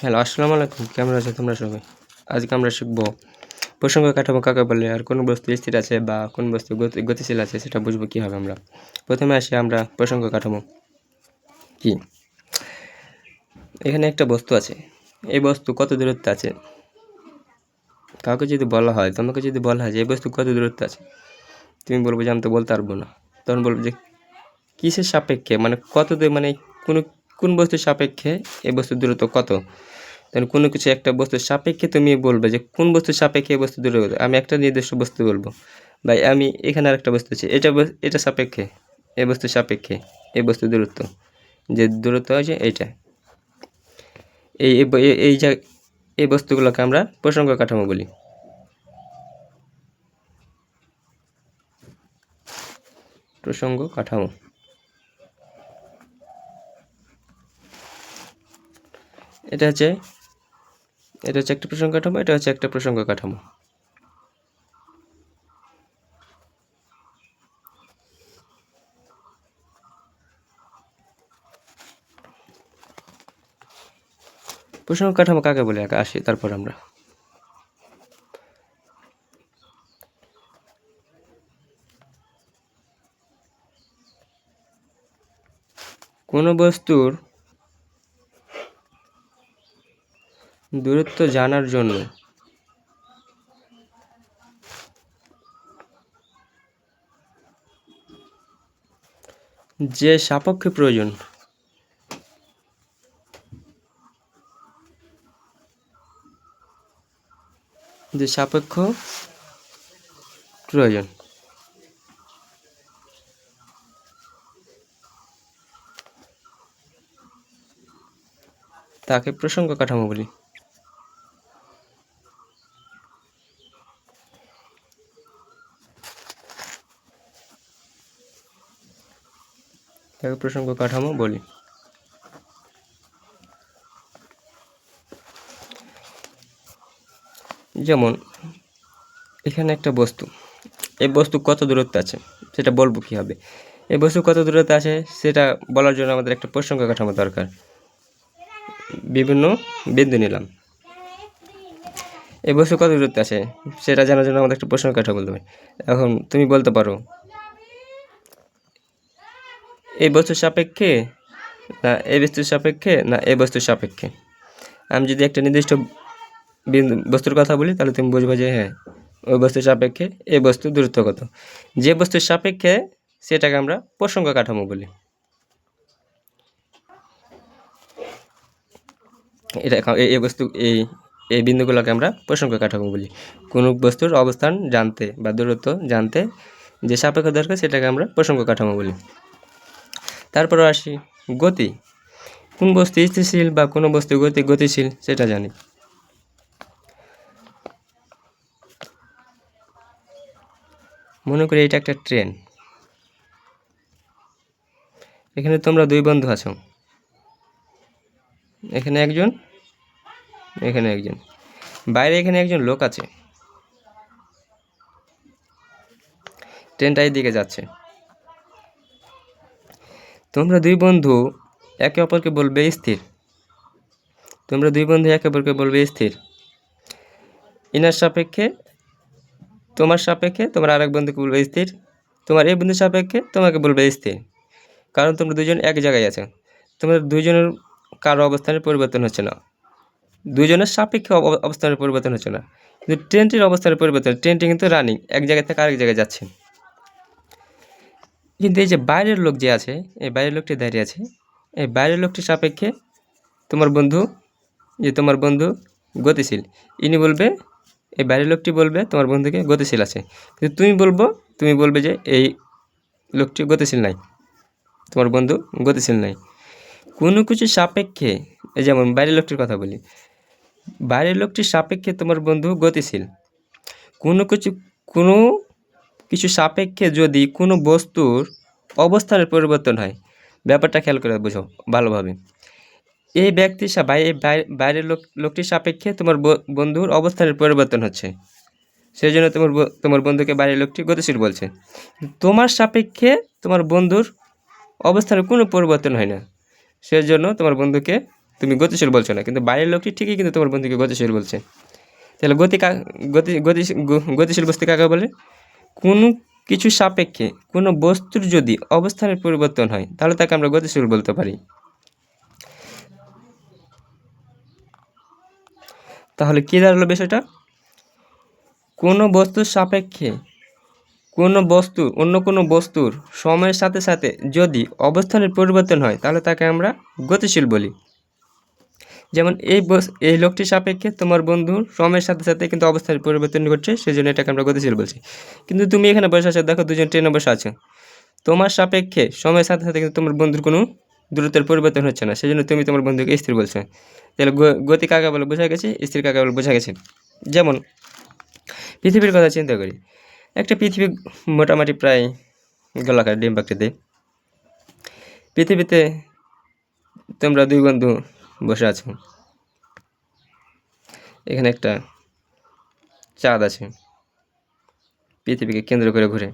Hello, আসসালামু আলাইকুম। কেমন আছো তোমরা সবাই? আজকে আমরা শিখব প্রসঙ্গ কাঠামো কাকে বলে, আর কোন বস্তু স্থির আছে বা কোন বস্তু গতিশীল আছে সেটা বুঝবো কীভাবে আমরা। প্রথমে আসি আমরা প্রসঙ্গ কাঠামো কি। এখানে একটা বস্তু আছে, এই বস্তু কত দূরত্বে আছে। কাউকে যদি বলা হয়, তোমাকে যদি বলা হয় যে এই বস্তু কত দূরত্বে আছে, তুমি বলবো যে আমি তো বলতে পারবো না। তখন বলবো যে কিসের সাপেক্ষে, মানে কত মানে কোন বস্তুর সাপেক্ষে এই বস্তুর দূরত্ব কত। তাহলে কোনো কিছু একটা বস্তুর সাপেক্ষে তুমি বলবে যে কোন বস্তুর সাপেক্ষে এই বস্তু দূরত্ব। আমি একটা নির্দিষ্ট বস্তু বলবো, ভাই আমি এখানে আরেকটা বস্তু আছে, এটা সাপেক্ষে এই বস্তুর সাপেক্ষে এই বস্তুর দূরত্ব, যে দূরত্ব আছে এইটা। এই এই এই বস্তুগুলোকে আমরা প্রসঙ্গ কাঠামো বলি। প্রসঙ্গ কাঠামো এটা হচ্ছে একটা প্রসঙ্গ কাঠামো, এটা হচ্ছে একটা প্রসঙ্গ কাঠামো। প্রসঙ্গ কাঠামো কাকে বলে আগে আসি, তারপর আমরা কোনো বস্তুর দূরত্ব জানার জন্য যে সাপেক্ষ প্রয়োজন, যে সাপেক্ষ প্রয়োজন তাকে প্রসঙ্গ কাঠামো বলি। তাকে প্রসঙ্গ কাঠামো বলি। যেমন এখানে একটা বস্তু, এই বস্তু কত দূরত্বে আছে সেটা বলবো কীভাবে। এই বস্তু কত দূরত্বে আছে সেটা বলার জন্য আমাদের একটা প্রসঙ্গ কাঠামো দরকার। বিভিন্ন বিন্দু নিলাম, এই বস্তু কত দূরত্বে আছে সেটা জানার জন্য আমাদের একটা প্রসঙ্গ কাঠামো বলতে হবে। এখন তুমি বলতে পারো এই বস্তুর সাপেক্ষে না এই বস্তুর সাপেক্ষে না এই বস্তুর সাপেক্ষে। আমি যদি একটা নির্দিষ্ট বস্তুর কথা বলি তাহলে তুমি বুঝবে যে হ্যাঁ ওই বস্তুর সাপেক্ষে এই বস্তুর দূরত্ব কত। যে বস্তুর সাপেক্ষে সেটাকে আমরা প্রসঙ্গ কাঠামো বলি। এটা এই বস্তু এই বিন্দুগুলোকে আমরা প্রসঙ্গ কাঠামো বলি। কোনো বস্তুর অবস্থান জানতে বা দূরত্ব জানতে যে সাপেক্ষ দরকার সেটাকে আমরা প্রসঙ্গ কাঠামো বলি। তারপর আসি গতি। কোন বস্তু স্থিতিশীল বা কোনো বস্তু গতিশীল সেটা জানি। মনে করি এটা একটা ট্রেন, এখানে তোমরা দুই বন্ধু আছো, এখানে একজন এখানে একজন, বাইরে এখানে একজন লোক আছে, ট্রেনটা এই দিকে যাচ্ছে। তোমরা দুই বন্ধু একে অপরকে বলবে স্থির, তোমরা দুই বন্ধু একে অপরকে বলবে স্থির। ইনার সাপেক্ষে তোমার সাপেক্ষে তোমার আরেক বন্ধুকে বলবে স্থির, তোমার এই বন্ধুর সাপেক্ষে তোমাকে বলবে স্থির। কারণ তোমরা দুজন এক জায়গায় আছো, তোমাদের দুজনের কারো অবস্থানের পরিবর্তন হচ্ছে না, দুজনের সাপেক্ষে অবস্থানের পরিবর্তন হচ্ছে না, কিন্তু ট্রেনটির অবস্থানের পরিবর্তন, ট্রেনটি কিন্তু রানিং এক জায়গা থেকে আরেক জায়গায় যাচ্ছে। কিন্তু এই যে বাইরের লোক যে আছে, এই বাইরের লোকটি দাঁড়িয়ে আছে, এই বাইরের লোকটির সাপেক্ষে তোমার বন্ধু গতিশীল, ইনি বলবে, এই বাইরের লোকটি বলবে তোমার বন্ধুকে গতিশীল আছে, কিন্তু তুমি বলবে যে এই লোকটি গতিশীল নাই, তোমার বন্ধু গতিশীল নাই। কোনো কিছু সাপেক্ষে, যেমন বাইরের লোকটির কথা বলি, বাইরের লোকটির সাপেক্ষে তোমার বন্ধু গতিশীল। কোনো কিছু সাপেক্ষে যদি কোনো বস্তুর অবস্থানের পরিবর্তন হয়, ব্যাপারটা খেয়াল করে বুঝো ভালোভাবে। এই ব্যক্তির বাইরের লোকটির সাপেক্ষে তোমার বন্ধুর অবস্থানের পরিবর্তন হচ্ছে, সেই জন্য তোমার বন্ধুকে বাইরের লোকটি গতিশীল বলছে। তোমার সাপেক্ষে তোমার বন্ধুর অবস্থানের কোনো পরিবর্তন হয় না, সেই জন্য তোমার বন্ধুকে তুমি গতিশীল বলছো না, কিন্তু বাইরের লোকটি ঠিকই কিন্তু তোমার বন্ধুকে গতিশীল বলছে। তাহলে গতিশীল বস্তু কাকে বলে? কোনো কিছু সাপেক্ষে কোনো বস্তুর যদি অবস্থানের পরিবর্তন হয় তাহলে তাকে আমরা গতিশীল বলতে পারি। তাহলে কী দাঁড়ালো বিষয়টা? কোনো বস্তুর সাপেক্ষে কোনো বস্তু অন্য কোনো বস্তুর সময়ের সাথে সাথে যদি অবস্থানের পরিবর্তন হয় তাহলে তাকে আমরা গতিশীল বলি। যেমন এই লোকটির সাপেক্ষে তোমার বন্ধুর সময়ের সাথে সাথে কিন্তু অবস্থানের পরিবর্তন ঘটছে, সেই জন্য এটাকে আমরা গতিশীল বলছি। কিন্তু তুমি এখানে বসে আছো, দেখো দুজন ট্রেনে বসে আছো, তোমার সাপেক্ষে সময়ের সাথে সাথে কিন্তু তোমার বন্ধুর কোনো দূরত্বের পরিবর্তন হচ্ছে না, সেই জন্য তুমি তোমার বন্ধুকে স্থির বলছো। তাহলে গতি কাকে বলে বোঝা গেছে, স্থির কাকে বলে বোঝা গেছে। যেমন পৃথিবীর কথা চিন্তা করি, একটা পৃথিবী মোটামুটি প্রায় গোলাকার ডিম্বাকৃতি। পৃথিবীতে তোমরা দুই বন্ধু বসে আছো, এখানে একটা চাঁদ আছে পৃথিবীকে কেন্দ্র করে ঘুরে।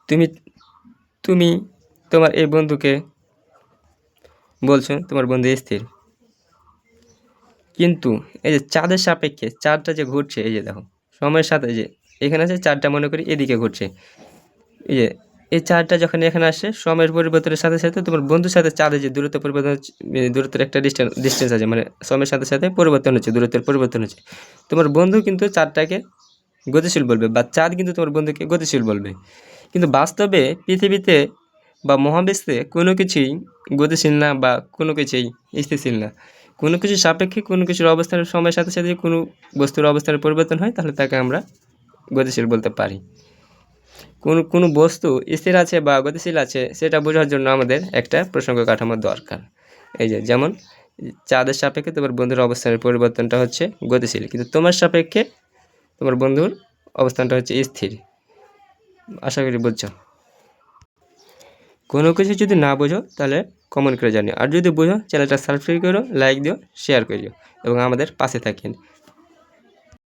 তুমি তুমি তোমার এই বন্ধুকে বলছো তোমার বন্ধু স্থির, কিন্তু এই যে চাঁদের সাপেক্ষে চাঁদটা যে ঘুরছে, এই যে দেখো সময়ের সাথে যে এখানে আছে চাঁদটা, মনে করি এদিকে ঘুরছে, এই যে এই চাঁদটা যখন এখানে আসে সময়ের পরিবর্তনের সাথে সাথে তোমার বন্ধুর সাথে চাঁদের যে দূরত্ব পরিবর্তন হচ্ছে, দূরত্বের একটা ডিস্টেন্স আছে, মানে সময়ের সাথে সাথে পরিবর্তন হচ্ছে, দূরত্বের পরিবর্তন হচ্ছে। তোমার বন্ধু কিন্তু চাঁদটাকে গতিশীল বলবে বা চাঁদ কিন্তু তোমার বন্ধুকে গতিশীল বলবে। কিন্তু বাস্তবে পৃথিবীতে বা মহাবিশ্বে কোনো কিছুই গতিশীল না বা কোনো কিছুই স্থিতিশীল না। কোনো কিছুর সাপেক্ষে কোনো কিছুর অবস্থানের সময়ের সাথে সাথে কোনো বস্তুর অবস্থানের পরিবর্তন হয় তাহলে তাকে আমরা গতিশীল বলতে পারি। কোনো বস্তু স্থির আছে বা গতিশীল আছে সেটা বোঝার জন্য আমাদের একটা প্রসঙ্গ কাঠামোর দরকার। এই যে যেমন চাঁদের সাপেক্ষে তোমার বন্ধুর অবস্থানের পরিবর্তনটা হচ্ছে গতিশীল, কিন্তু তোমার সাপেক্ষে তোমার বন্ধুর অবস্থানটা হচ্ছে স্থির। আশা করি বুঝছো। কোনো কিছু যদি না বোঝো তাহলে কমেন্ট করে জানিও, আর যদি বোঝো চ্যানেলটা সাবস্ক্রাইব করো, লাইক দিও, শেয়ার করিও এবং আমাদের পাশে থাকেন।